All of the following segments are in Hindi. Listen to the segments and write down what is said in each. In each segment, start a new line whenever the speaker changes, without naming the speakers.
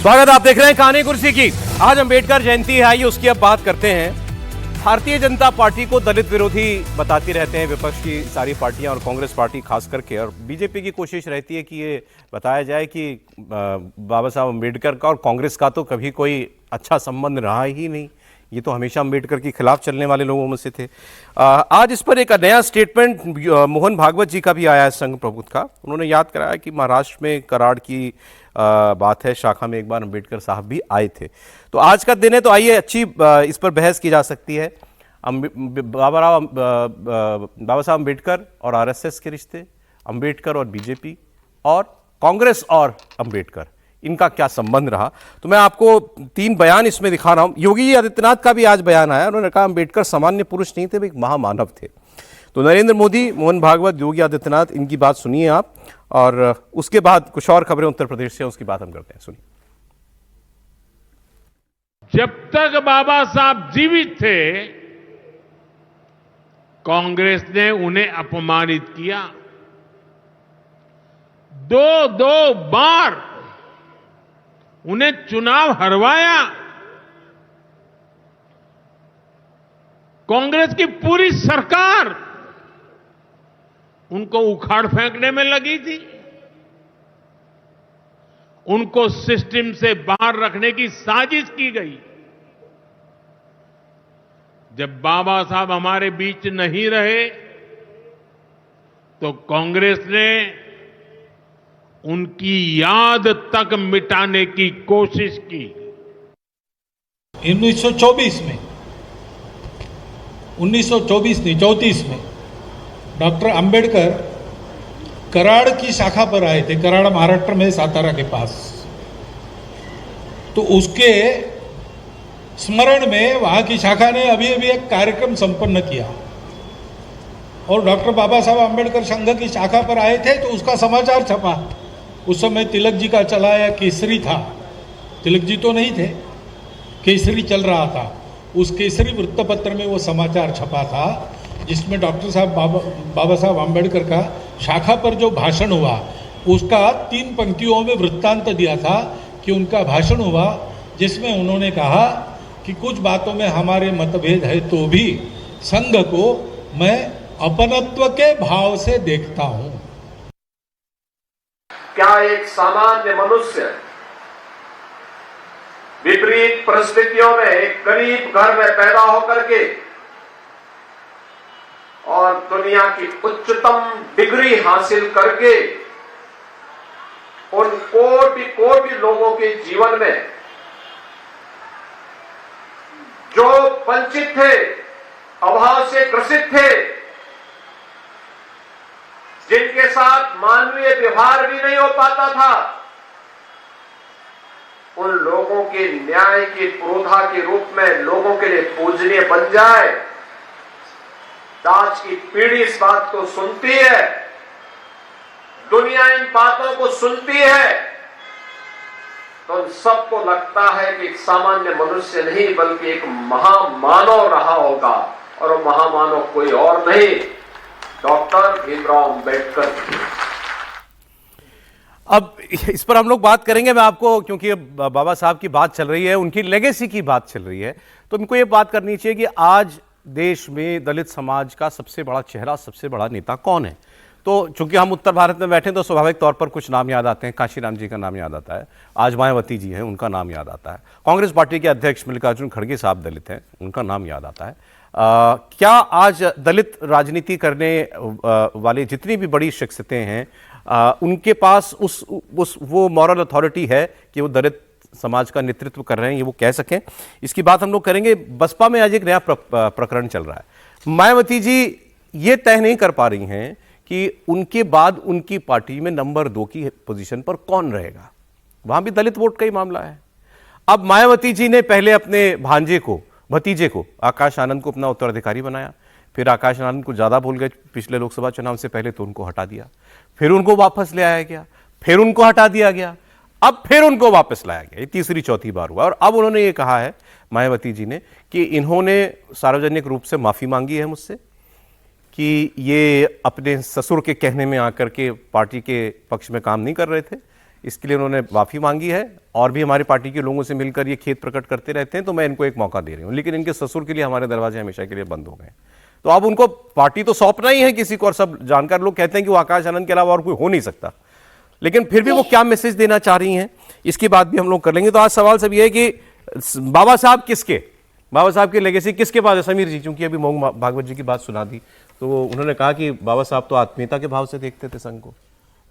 स्वागत, आप देख रहे हैं कहानी कुर्सी की। आज अम्बेडकर जयंती है, आइए उसकी अब बात करते हैं। भारतीय जनता पार्टी को दलित विरोधी बताती रहते हैं विपक्ष की सारी पार्टियां और कांग्रेस पार्टी खास करके, और बीजेपी की कोशिश रहती है कि ये बताया जाए कि बाबा साहब अम्बेडकर का और कांग्रेस का तो कभी कोई अच्छा संबंध रहा ही नहीं, ये तो हमेशा अम्बेडकर के खिलाफ चलने वाले लोगों में से थे। आज इस पर एक नया स्टेटमेंट मोहन भागवत जी का भी आया है, संघ प्रबुद्ध का। उन्होंने याद कराया कि महाराष्ट्र में कराड़ की बात है, शाखा में एक बार अम्बेडकर साहब भी आए थे। तो आज का दिन है, तो आइए अच्छी इस पर बहस की जा सकती है। बाबा साहब अम्बेडकर और आरएसएस के रिश्ते, अम्बेडकर और बीजेपी, और कांग्रेस और अम्बेडकर, इनका क्या संबंध रहा। तो मैं आपको 3 बयान इसमें दिखा रहा हूं। योगी आदित्यनाथ का भी आज बयान आया। उन्होंने कहा अम्बेडकर सामान्य पुरुष नहीं थे, वे एक महामानव थे। तो नरेंद्र मोदी, मोहन भागवत, योगी आदित्यनाथ, इनकी बात सुनिए आप, और उसके बाद कुछ और खबरें उत्तर प्रदेश से, उसकी बात हम करते हैं। सुनिए।
जब तक बाबा साहब जीवित थे, कांग्रेस ने उन्हें अपमानित किया। दो बार उन्हें चुनाव हरवाया। कांग्रेस की पूरी सरकार उनको उखाड़ फेंकने में लगी थी। उनको सिस्टम से बाहर रखने की साजिश की गई। जब बाबा साहब हमारे बीच नहीं रहे, तो कांग्रेस ने उनकी याद तक मिटाने की कोशिश की।
1924 में 1924 नहीं 34 में डॉक्टर अंबेडकर कराड़ की शाखा पर आए थे। कराड़ महाराष्ट्र में, सातारा के पास। तो उसके स्मरण में वहां की शाखा ने अभी एक कार्यक्रम संपन्न किया, और डॉक्टर बाबा साहब अंबेडकर संघ की शाखा पर आए थे, तो उसका समाचार छपा। उस समय तिलक जी का चलाया केसरी था। तिलक जी तो नहीं थे, केसरी चल रहा था। उस केसरी वृत्तपत्र में वो समाचार छपा था, जिसमें डॉक्टर साहब बाबा साहब अंबेडकर का शाखा पर जो भाषण हुआ, उसका 3 पंक्तियों में वृत्तांत दिया था कि उनका भाषण हुआ, जिसमें उन्होंने कहा कि कुछ बातों में हमारे मतभेद है, तो भी संघ को मैं अपनत्व के भाव से देखता हूं।
क्या एक सामान्य मनुष्य विपरीत परिस्थितियों में एक गरीब घर में पैदा होकर के और दुनिया की उच्चतम डिग्री हासिल करके उन कोटि लोगों के जीवन में जो वंचित थे, अभाव से ग्रसित थे, जिनके साथ मानवीय व्यवहार भी नहीं हो पाता था, उन लोगों के न्याय की पुरोधा के रूप में लोगों के लिए पूजनीय बन जाए। आज की पीढ़ी इस बात को सुनती है, दुनिया इन बातों को सुनती है, तो उन सबको लगता है कि एक सामान्य मनुष्य नहीं बल्कि एक महामानव रहा होगा, और वो महामानव कोई और नहीं, डॉक्टर भीमराव अंबेडकर।
अब इस पर हम लोग बात करेंगे। मैं आपको, क्योंकि बाबा साहब की बात चल रही है, उनकी लेगेसी की बात चल रही है, तो इनको ये बात करनी चाहिए कि आज देश में दलित समाज का सबसे बड़ा चेहरा, सबसे बड़ा नेता कौन है। तो चूंकि हम उत्तर भारत में बैठे, तो स्वाभाविक तौर पर कुछ नाम याद आते हैं। काशीराम जी का नाम याद आता है, आज मायावती जी हैं, उनका नाम याद आता है। कांग्रेस पार्टी के अध्यक्ष मल्लिकार्जुन खड़गे साहब दलित हैं, उनका नाम याद आता है। क्या आज दलित राजनीति करने वाले जितनी भी बड़ी शख्सियतें हैं, उनके पास वो मॉरल अथॉरिटी है कि वो दलित समाज का नेतृत्व कर रहे हैं, ये वो कह सकें? इसकी बात हम लोग करेंगे। बसपा में आज एक नया प्रकरण चल रहा है। मायावती जी ये तय नहीं कर पा रही हैं कि उनके बाद उनकी पार्टी में नंबर 2 की पोजीशन पर कौन रहेगा। वहां भी दलित वोट का ही मामला है। अब मायावती जी ने पहले अपने भतीजे को आकाश आनंद को अपना उत्तराधिकारी बनाया, फिर आकाश आनंद को ज्यादा भूल गए पिछले लोकसभा चुनाव से पहले, तो उनको हटा दिया, फिर उनको वापस ले आया गया, फिर उनको हटा दिया गया, अब फिर उनको वापस लाया गया। ये तीसरी चौथी बार हुआ। और अब उन्होंने ये कहा है, मायावती जी ने, कि इन्होंने सार्वजनिक रूप से माफी मांगी है मुझसे कि ये अपने ससुर के कहने में आकर के पार्टी के पक्ष में काम नहीं कर रहे थे, इसके लिए उन्होंने माफी मांगी है और भी हमारी पार्टी के लोगों से मिलकर ये खेद प्रकट करते रहते हैं, तो मैं इनको एक मौका दे रही हूं। लेकिन इनके ससुर के लिए हमारे दरवाजे हमेशा के लिए बंद हो गए, तो अब उनको पार्टी तो सौंपना ही है किसी को। और सब जानकार लोग कहते हैं कि वो आकाश आनंद के अलावा और कोई हो नहीं सकता, लेकिन फिर भी वो क्या मैसेज देना चाह रही हैं, इसकी बात भी हम लोग कर लेंगे। तो आज सवाल सब ये है कि बाबा साहब किसके, बाबा साहब की लेगेसी किसके पास है? समीर जी, क्योंकि अभी मोहन भागवत जी की बात सुना दी, तो उन्होंने कहा कि बाबा साहब तो आत्मीयता के भाव से देखते थे संघ को।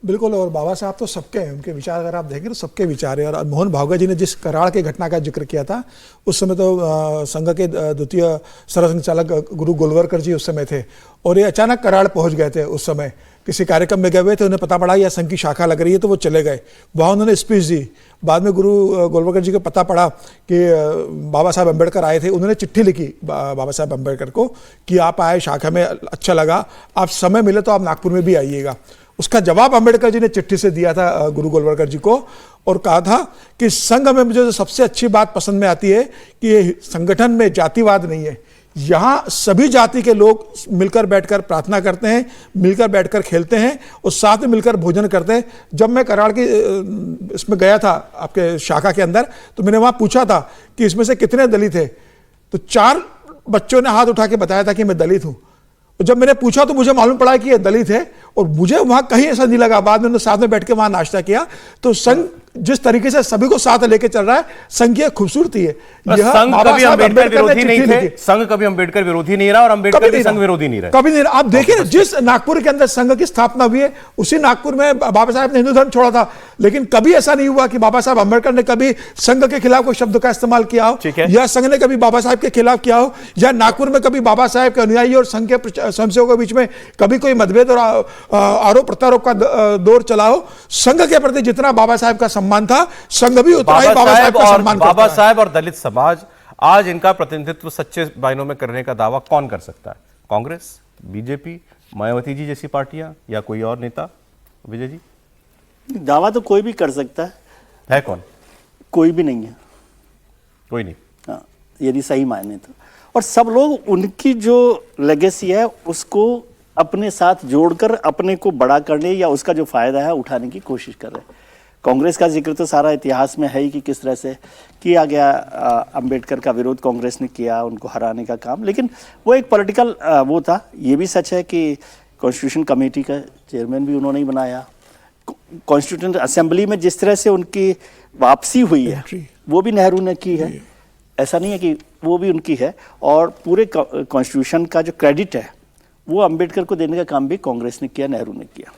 बिल्कुल, और बाबा साहब तो सबके हैं, उनके विचार अगर आप देखेंगे तो सबके विचार है। और मोहन भागवत जी ने जिस कराड़ के घटना का जिक्र किया था, उस समय तो संघ के द्वितीय सरसंघचालक गुरु गोलवलकर जी उस समय थे, और ये अचानक कराड़ पहुंच गए थे। उस समय किसी कार्यक्रम में गए हुए थे, उन्हें पता पड़ा यह संघ की शाखा लग रही है, तो वो चले गए, वहाँ उन्होंने स्पीच दी। बाद में गुरु गोलवलकर जी को पता पड़ा कि बाबा साहब अम्बेडकर आए थे, उन्होंने चिट्ठी लिखी बाबा साहब अम्बेडकर को कि आप आए शाखा में, अच्छा लगा, आप समय मिले तो आप नागपुर में भी आइएगा। उसका जवाब अम्बेडकर जी ने चिट्ठी से दिया था गुरु गोलवलकर जी को, और कहा था कि संघ में मुझे जो सबसे अच्छी बात पसंद में आती है कि ये संगठन में जातिवाद नहीं है, यहाँ सभी जाति के लोग मिलकर बैठकर प्रार्थना करते हैं, मिलकर बैठकर खेलते हैं और साथ में मिलकर भोजन करते हैं। जब मैं कराड़ की इसमें गया था आपके शाखा के अंदर, तो मैंने वहाँ पूछा था कि इसमें से कितने दलित है, तो 4 बच्चों ने हाथ उठा के बताया था कि मैं दलित हूँ। और जब मैंने पूछा तो मुझे मालूम पड़ा कि ये दलित है, और मुझे वहां कहीं ऐसा नहीं लगा। बाद में उन्होंने साथ में बैठ के वहां नाश्ता किया। तो संघ जिस तरीके से सभी को साथ लेके चल रहा है, संघ की खूबसूरती है।
संघ कभी अम्बेडकर विरोधी नहीं थे, संघ कभी अम्बेडकर विरोधी नहीं रहा, और अम्बेडकर भी संघ विरोधी नहीं रहा,
कभी नहीं रहा। आप देखिए जिस नागपुर के अंदर संघ की स्थापना हुई है, उसी नागपुर में बाबा साहब ने हिंदू धर्म छोड़ा था, लेकिन कभी ऐसा नहीं हुआ कि बाबा साहब अम्बेडकर ने कभी संघ के खिलाफ कोई शब्द का इस्तेमाल किया हो, या संघ ने कभी बाबा साहब के खिलाफ किया हो, या नागपुर में कभी बाबा साहब के अनुयायी और संघ के स्वयंसेवकों के बीच में कभी कोई मतभेद और आरोप प्रत्यारोप का दौर चला हो। संघ के प्रति जितना बाबा साहब का सम्मान था, संघ भी उतना ही बाबा साहब का सम्मान करता है।
बाबा साहब और दलित समाज, आज इनका प्रतिनिधित्व सच्चे मायनों में करने का दावा कौन कर सकता है? कांग्रेस, बीजेपी, मायावती जी जैसी पार्टियां, या कोई और नेता? विजय जी,
दावा तो कोई भी कर सकता
है कौन?
कोई भी नहीं है,
कोई नहीं।
हाँ, यदि सही मायने तो। और सब लोग उनकी जो लेगेसी है उसको अपने साथ जोड़कर अपने को बड़ा करने या उसका जो फायदा है उठाने की कोशिश कर रहे हैं। कांग्रेस का जिक्र तो सारा इतिहास में है ही कि किस तरह से किया गया, अंबेडकर का विरोध कांग्रेस ने किया, उनको हराने का काम। लेकिन वो एक पॉलिटिकल वो था। ये भी सच है कि कॉन्स्टिट्यूशन कमेटी का चेयरमैन भी उन्होंने ही बनाया। कॉन्स्टिट्यूशन असेंबली में जिस तरह से उनकी वापसी हुई है वो भी नेहरू ने की है, ऐसा नहीं है कि वो भी उनकी है। और पूरे कॉन्स्टिट्यूशन का जो क्रेडिट है वो अंबेडकर को देने का काम भी कांग्रेस ने किया, नेहरू ने किया।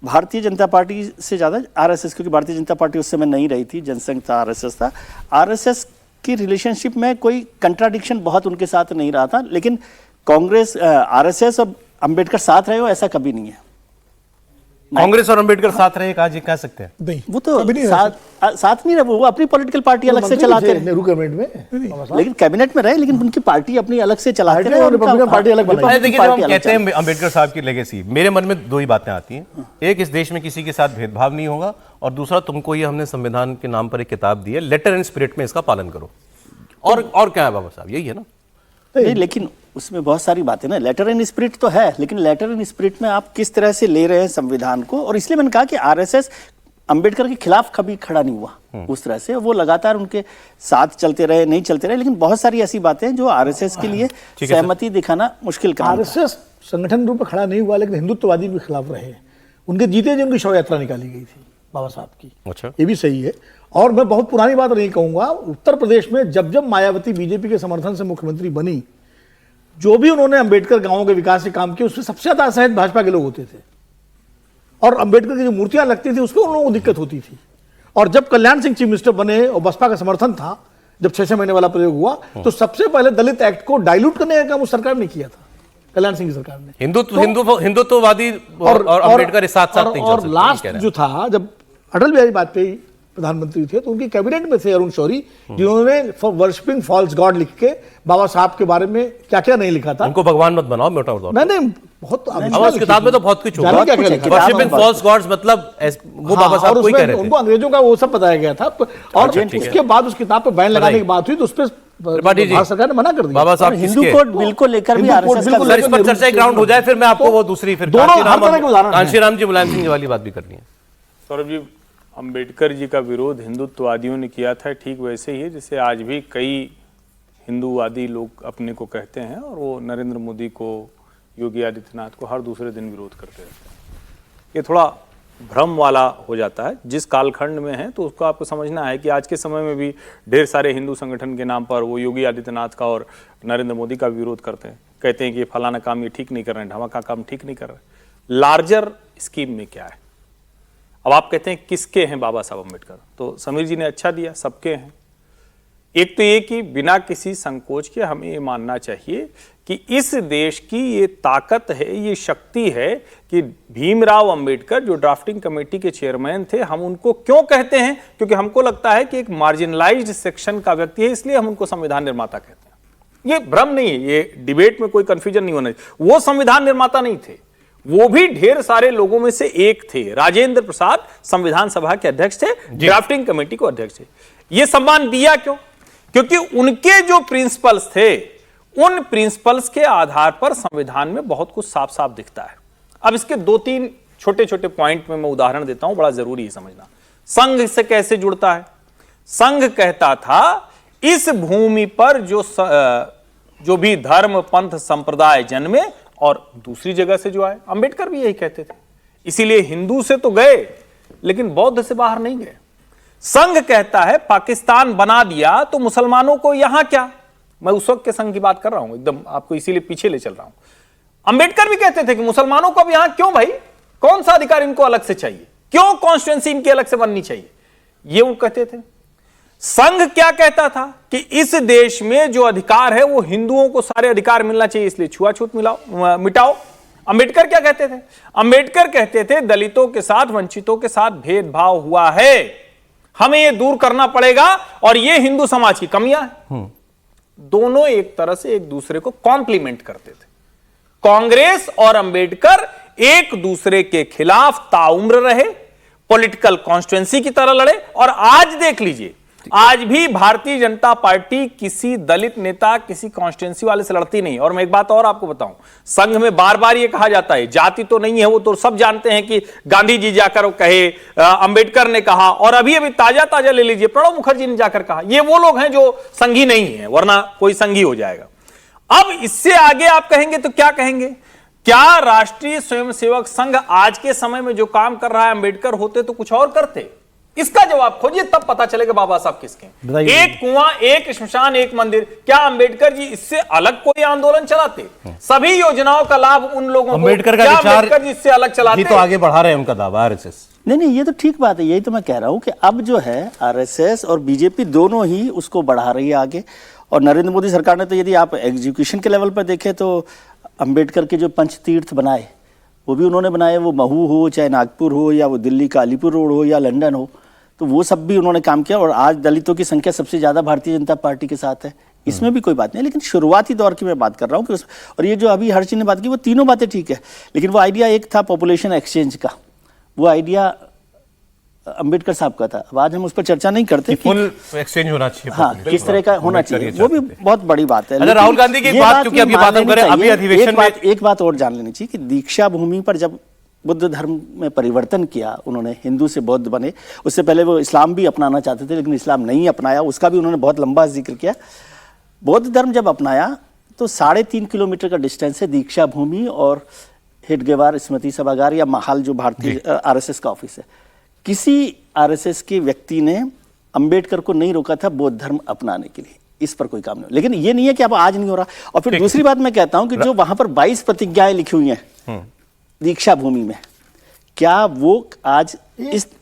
भारतीय जनता पार्टी से ज़्यादा आरएसएस, क्योंकि भारतीय जनता पार्टी उस समय नहीं रही थी, जनसंघ था, आरएसएस था। आरएसएस की रिलेशनशिप में कोई कंट्राडिक्शन बहुत उनके साथ नहीं रहा था, लेकिन कांग्रेस, आरएसएस और अंबेडकर साथ रहे हो ऐसा कभी नहीं है।
कांग्रेस और अंबेडकर साथ रहे आज ये कह सकते हैं?
नहीं,
वो तो साथ नहीं रहे, वो अपनी पॉलिटिकल पार्टी अलग से चलाते रहे
नेहरू कैबिनेट में,
लेकिन कैबिनेट में रहे, लेकिन उनकी पार्टी अपनी अलग से चलाते रहे।
रिपब्लिकन पार्टी अलग बनाई।
देखिए, जब हम कहते हैं अंबेडकर साहब की लेगेसी, मेरे मन में 2 ही बातें आती हैं। एक, इस देश में किसी के साथ भेदभाव नहीं होगा, और दूसरा, तुमको ये हमने संविधान के नाम पर एक किताब दी है, लेटर एंड स्पिरिट में इसका पालन करो। और क्या है बाबा साहब, यही है ना?
नहीं, लेकिन उसमें बहुत सारी बातें ना, लेटर एंड स्पिरिट तो है, लेकिन लेटर एंड स्पिरिट में आप किस तरह से ले रहे हैं संविधान को। और इसलिए मैंने कहा कि आरएसएस अंबेडकर के खिलाफ कभी खड़ा नहीं हुआ उस तरह से, वो लगातार उनके साथ चलते रहे, नहीं चलते रहे। लेकिन बहुत सारी ऐसी बातें जो आरएसएस के लिए सहमति दिखाना मुश्किल काम।
आरएसएस संगठन रूप में खड़ा नहीं हुआ, लेकिन हिंदुत्ववादी भी खिलाफ रहे। उनके जीते जी उनकी शव यात्रा निकाली गई थी बाबा साहब की।
अच्छा,
ये भी सही है। और मैं बहुत पुरानी बात नहीं कहूंगा, उत्तर प्रदेश में जब जब मायावती बीजेपी के समर्थन से मुख्यमंत्री बनी, जो भी उन्होंने अंबेडकर गांवों के विकास के काम किए, उसमें सबसे ज्यादा असहज भाजपा के लोग होते थे। और अंबेडकर की जो मूर्तियां लगती थी उसको उन लोगों को दिक्कत होती थी। और जब कल्याण सिंह चीफ मिनिस्टर बने और बसपा का समर्थन था, जब 6 महीने वाला प्रयोग हुआ, तो सबसे पहले दलित एक्ट को डाइल्यूट करने का काम उस सरकार ने किया था, कल्याण सिंह की सरकार ने।
हिंदुत्ववादी और अम्बेडकर साथ साथ नहीं चल
और
सकते,
लास्ट जो था, जब अटल बिहारी वाजपेयी प्रधानमंत्री थे, तो उनकी कैबिनेट में थे अरुण शौरी, जिन्होंने वर्शिपिंग फॉल्स गॉड लिख के बाबा साहब के बारे में क्या क्या नहीं लिखा था।
उनको भगवान मत बनाओ, मोटा तौर पर।
नहीं, बहुत
उस किताब में तो बहुत कुछ होगा। वर्शिपिंग फॉल्स गॉड्स मतलब वो बाबा साहब कोई कह रहे थे,
उनको अंग्रेजों का वो सब बताया गया था। और उसके बाद उस किताब पर बैन लगाने की बात हुई, तो उस पर भारत सरकार ने मना कर दिया।
बाबा साहब
हिंदू कोड बिल को लेकर भी आरएसएस का
इस पर चर्चा ग्राउंड हो जाए, फिर मैं आपको वो दूसरी, फिर कांशीराम जी, मुलायम सिंह वाली बात भी करनी है।
सौरभ जी, अंबेडकर जी का विरोध हिंदुत्ववादियों ने किया था, ठीक वैसे ही है जैसे आज भी कई हिंदूवादी लोग अपने को कहते हैं और वो नरेंद्र मोदी को, योगी आदित्यनाथ को हर दूसरे दिन विरोध करते रहते हैं। ये थोड़ा भ्रम वाला हो जाता है। जिस कालखंड में है तो उसको आपको समझना है कि आज के समय में भी ढेर सारे हिंदू संगठन के नाम पर वो योगी आदित्यनाथ का और नरेंद्र मोदी का विरोध करते हैं, कहते हैं कि ये फलाना काम ये ठीक नहीं कर रहे हैं, ढमाका काम ठीक नहीं कर रहे। लार्जर स्कीम में क्या है? अब आप कहते हैं किसके हैं बाबा साहब अम्बेडकर, तो समीर जी ने अच्छा दिया, सबके हैं। एक तो ये कि बिना किसी संकोच के हमें ये मानना चाहिए कि इस देश की ये ताकत है, ये शक्ति है कि भीमराव अंबेडकर जो ड्राफ्टिंग कमेटी के चेयरमैन थे, हम उनको क्यों कहते हैं? क्योंकि हमको लगता है कि एक मार्जिनलाइज्ड सेक्शन का व्यक्ति है, इसलिए हम उनको संविधान निर्माता कहते हैं। ये भ्रम नहीं है, ये डिबेट में कोई कंफ्यूजन नहीं होना चाहिए। वो संविधान निर्माता नहीं थे, वो भी ढेर सारे लोगों में से एक थे। राजेंद्र प्रसाद संविधान सभा के अध्यक्ष थे, ड्राफ्टिंग कमेटी को अध्यक्ष थे। ये सम्मान दिया क्यों? क्योंकि उनके जो प्रिंसिपल्स थे, उन प्रिंसिपल्स के आधार पर संविधान में बहुत कुछ साफ साफ दिखता है। अब इसके 2-3 छोटे छोटे पॉइंट में मैं उदाहरण देता हूं, बड़ा जरूरी है समझना। संघ से कैसे जुड़ता है? संघ कहता था इस भूमि पर जो भी धर्म पंथ संप्रदाय जन्मे और दूसरी जगह से जो आए, अंबेडकर भी यही कहते थे। इसीलिए हिंदू से तो गए लेकिन बौद्ध से बाहर नहीं गए। संघ कहता है पाकिस्तान बना दिया तो मुसलमानों को यहां क्या? मैं उस वक्त के संघ की बात कर रहा हूं, एकदम आपको इसीलिए पीछे ले चल रहा हूं। अंबेडकर भी कहते थे कि मुसलमानों को अब यहां क्यों भाई, कौन सा अधिकार इनको अलग से चाहिए, क्यों कॉन्स्टिट्यूएंसी इनकी अलग से बननी चाहिए, ये वो कहते थे। संघ क्या कहता था कि इस देश में जो अधिकार है वो हिंदुओं को सारे अधिकार मिलना चाहिए, इसलिए छुआछूत मिटाओ। अंबेडकर क्या कहते थे? अंबेडकर कहते थे दलितों के साथ, वंचितों के साथ भेदभाव हुआ है, हमें ये दूर करना पड़ेगा और ये हिंदू समाज की कमियां हैं। दोनों एक तरह से एक दूसरे को कॉम्प्लीमेंट करते थे। कांग्रेस और अंबेडकर एक दूसरे के खिलाफ ताउम्र रहे, पॉलिटिकल कॉन्स्टिट्यूएंसी की तरह लड़े। और आज देख लीजिए, आज भी भारतीय जनता पार्टी किसी दलित नेता, किसी कॉन्स्टिट्यूएंसी वाले से लड़ती नहीं। और मैं एक बात और आपको बताऊं, संघ में बार बार ये कहा जाता है जाति तो नहीं है, वो तो सब जानते हैं कि गांधी जी जाकर वो कहे, अंबेडकर ने कहा, और अभी अभी ताजा ले लीजिए प्रणब मुखर्जी ने जाकर कहा। ये वो लोग हैं जो संघी नहीं है, वरना कोई संघी हो जाएगा। अब इससे आगे आप कहेंगे तो क्या कहेंगे? क्या राष्ट्रीय स्वयंसेवक संघ आज के समय में जो काम कर रहा है, अंबेडकर होते तो कुछ और करते? इसका जवाब खोजिए, तब पता चलेगा बाबा साहब किसके। एक कुआं, एक श्मशान, एक मंदिर। क्या अंबेडकर जी इससे अलग कोई आंदोलन चलाते? सभी योजनाओं का लाभ उन लोगों को,
अंबेडकर का
क्या
विचार
अंबेडकर जी इससे अलग चलाते?
तो आगे बढ़ा रहे हैं उनका दावा आरएसएस।
नहीं, ये तो ठीक बात है। यही तो मैं कह रहा हूं कि अब जो है आरएसएस और बीजेपी दोनों ही उसको बढ़ा रही है आगे। और नरेंद्र मोदी सरकार ने तो, यदि आप एग्जीक्यूशन के लेवल पर देखें तो अंबेडकर के जो पंचतीर्थ बनाए वो भी उन्होंने बनाए, वो महू हो, चाहे नागपुर हो, या वो दिल्ली का अलीपुर रोड हो, या लंदन हो, तो वो सब भी उन्होंने काम किया। और आज दलितों की संख्या सबसे ज्यादा भारतीय जनता पार्टी के साथ है, इसमें भी कोई बात नहीं। लेकिन शुरुआती दौर की मैं बात कर रहा हूँ कि और ये जो अभी हर्षी ने बात की, वो तीनों बातें ठीक है, लेकिन वो आइडिया एक था पॉपुलेशन एक्सचेंज का, वो आइडिया अंबेडकर साहब का था। अब आज हम उस पर चर्चा नहीं करते,
फुल एक्सचेंज होना चाहिए।
हाँ, किस तरह का होना चाहिए, वो भी बहुत बड़ी बात है।
राहुल गांधी की बात, क्योंकि अभी बात हम करें, अभी अधिवेशन में
एक बात और जान लेनी चाहिए कि दीक्षा भूमि पर जब बुद्ध धर्म में परिवर्तन किया उन्होंने, हिंदू से बौद्ध बने, उससे पहले वो इस्लाम भी अपनाना चाहते थे लेकिन इस्लाम नहीं अपनाया, उसका भी उन्होंने बहुत लंबा जिक्र किया। बौद्ध धर्म जब अपनाया तो 3.5 किलोमीटर का डिस्टेंस है दीक्षा भूमि और हेडगेवार स्मृति सभागार या महाल, जो भारतीय आरएसएस का ऑफिस है। किसी आरएसएस के व्यक्ति ने अंबेडकर को नहीं रोका था बौद्ध धर्म अपनाने के लिए, इस पर कोई काम नहीं। लेकिन ये नहीं है कि अब आज नहीं हो रहा। और फिर दूसरी बात मैं कहता हूं कि जो वहां पर 22 प्रतिज्ञाएं लिखी हुई हैं दीक्षा भूमि में, क्या वो आज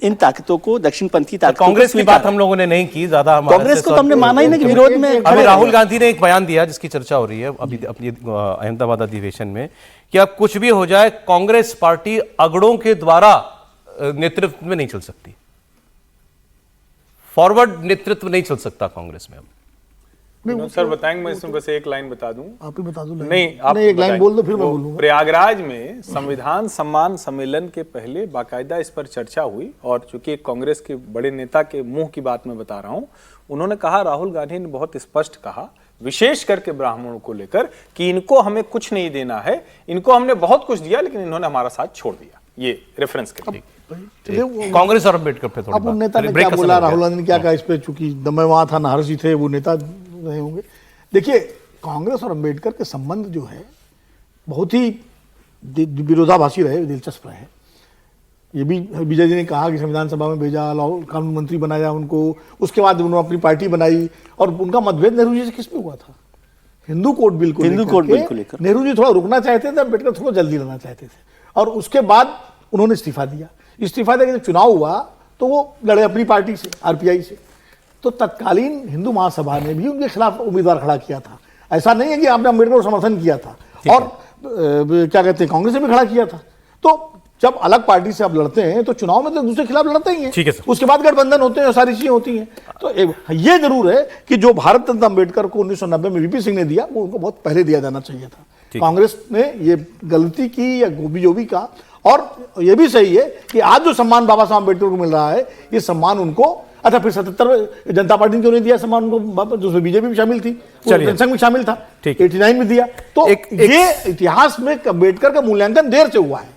इन ताकतों को, दक्षिणपंथी ताकतों,
कांग्रेस की बात हम लोगों ने नहीं की ज्यादा,
कांग्रेस को तो हमने माना ही नहीं कि विरोध में।
अभी राहुल गांधी ने एक बयान दिया जिसकी चर्चा हो रही है अभी अपनी अहमदाबाद अधिवेशन में, कि अब कुछ भी हो जाए कांग्रेस पार्टी अगड़ों के द्वारा नेतृत्व में नहीं चल सकती, फॉरवर्ड नेतृत्व नहीं चल सकता कांग्रेस में अब।
सर बताएंगे, मैं इसमें बस एक लाइन बता दूं।
आप ही बता दो।
नहीं, आप
एक लाइन बोल दो फिर मैं बोलूंगा।
प्रयागराज में संविधान सम्मान सम्मेलन के पहले बाकायदा इस पर चर्चा हुई, और चूंकि कांग्रेस के बड़े नेता के मुंह की बात मैं बता रहा हूं, उन्होंने कहा, राहुल गांधी ने बहुत स्पष्ट कहा, विशेष करके ब्राह्मणों को लेकर, कि इनको हमें कुछ नहीं देना है, इनको हमने बहुत कुछ दिया लेकिन इन्होंने हमारा साथ छोड़ दिया। ये रेफरेंस के लिए।
चलिए, वो-
कांग्रेस और अंबेडकर पे थोड़ी
अब उन
बात
नेता
करें।
ने
ब्रेक
क्या
का
बोला,
समय हो
राहुल
गया।
गांधी ने क्या कहा इस पे, चूंकि मैं वहां था, नाहर जी थे, वो नेता रहे होंगे। देखिए, कांग्रेस और अंबेडकर के संबंध जो है बहुत ही विरोधाभासी रहे, दिलचस्प रहे। ये भी विजय जी ने कहा कि संविधान सभा में भेजा, कानून मंत्री बनाया उनको, उसके बाद उन्होंने अपनी पार्टी बनाई, और उनका मतभेद नेहरू जी से किस पे हुआ था? हिंदू कोड बिल को लेकर नेहरू जी थोड़ा रुकना चाहते थे, अंबेडकर थोड़ा जल्दी लेना चाहते थे, और उसके बाद उन्होंने इस्तीफा दिया। इस्तीफा देकर जब चुनाव हुआ तो वो लड़े अपनी पार्टी से, आरपीआई से। तो तत्कालीन हिंदू महासभा ने भी उनके खिलाफ उम्मीदवार खड़ा किया था। ऐसा नहीं है कि आपने अंबेडकर को समर्थन किया था, और क्या कहते हैं, कांग्रेस ने भी खड़ा किया था। तो जब अलग पार्टी से आप लड़ते हैं तो चुनाव में तो दूसरे के खिलाफ लड़ते ही हैं।
ठीक है सर।
उसके बाद गठबंधन होते हैं, सारी चीजें होती हैं। तो ये जरूर है कि जो भारत रत्न अंबेडकर को 1990 में वीपी सिंह ने दिया, वो उनको बहुत पहले दिया जाना चाहिए था। कांग्रेस ने ये गलती की या जो भी का, और ये भी सही है कि आज जो सम्मान बाबा साहब अम्बेडकर को मिल रहा है, ये सम्मान उनको, अच्छा फिर 77 जनता पार्टी ने क्यों नहीं दिया सम्मान उनको, जिसमें बीजेपी भी शामिल थी, जनसंघ भी शामिल था, 89 में दिया। तो ये इतिहास में अम्बेडकर का मूल्यांकन देर से हुआ है।